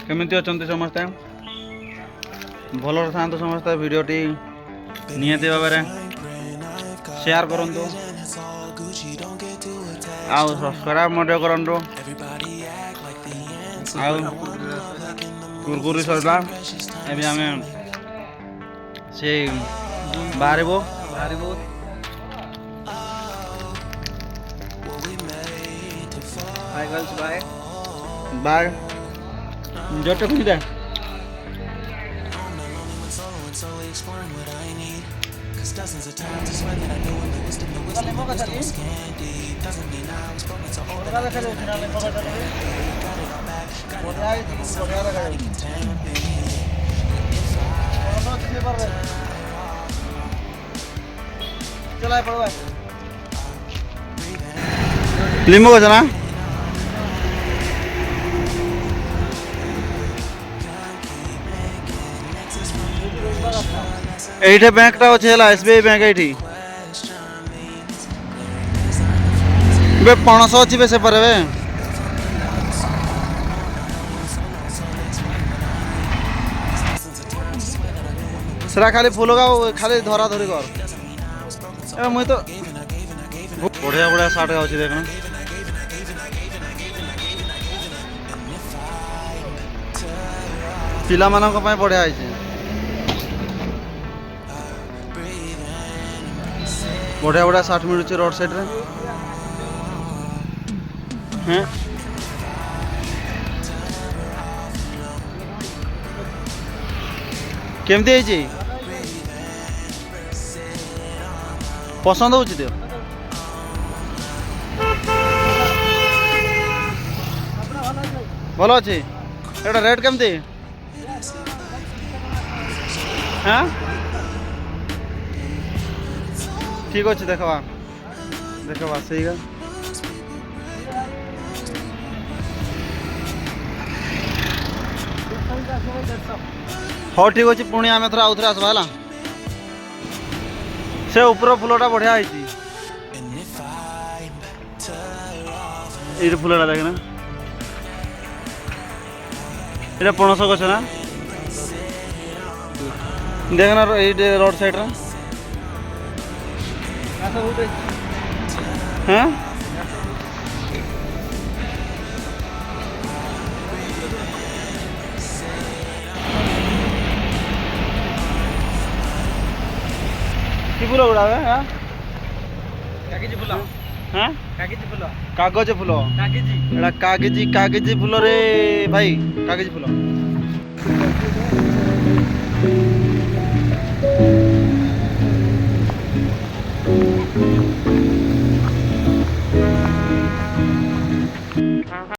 केमिति अछंती समस्ते भलर था समस्ते वीडियोटी नियति भाव शेयर करंतु आउ सब्सक्राइब मध्य करंतु आउ कुरकुरी सरला एबे हमें से बाहरबो Hi girls, bye. बाय जोटे कुछ दे चला पड़वा लिंबू को ना एठे बैंकटा अच्छे है एसबीआई बैंक एठी बे पणस अच्छी बे से पर बे सेरा खाली फूल का खाली धरा धरी कर ए मुई तो बढ़िया बढ़िया सार्ट अच्छी देखना पिला मानक पय बढ़िया है बढ़िया बढ़िया सार्ट मिलूँ रोड साइड रे हैं केमती है पसंद हो तो भल अच्छे एटा रेट केमती हाँ ठीक अच्छे देखवा देखवा सही गा हाँ ठीक अच्छे पुणी आम थोड़ा आउ थे आसवा है से ऊपर फुलटा बढ़िया है ये फुलटा देखना ये पणस गछ ना देखना ये रोड साइड रे हाँ कि फूल गुड़ा हाँ कागजी फूल हाँ कागजी फूल कागज फूल कागजी एटा कागजी कागजी फूल रे भाई कागजी फूल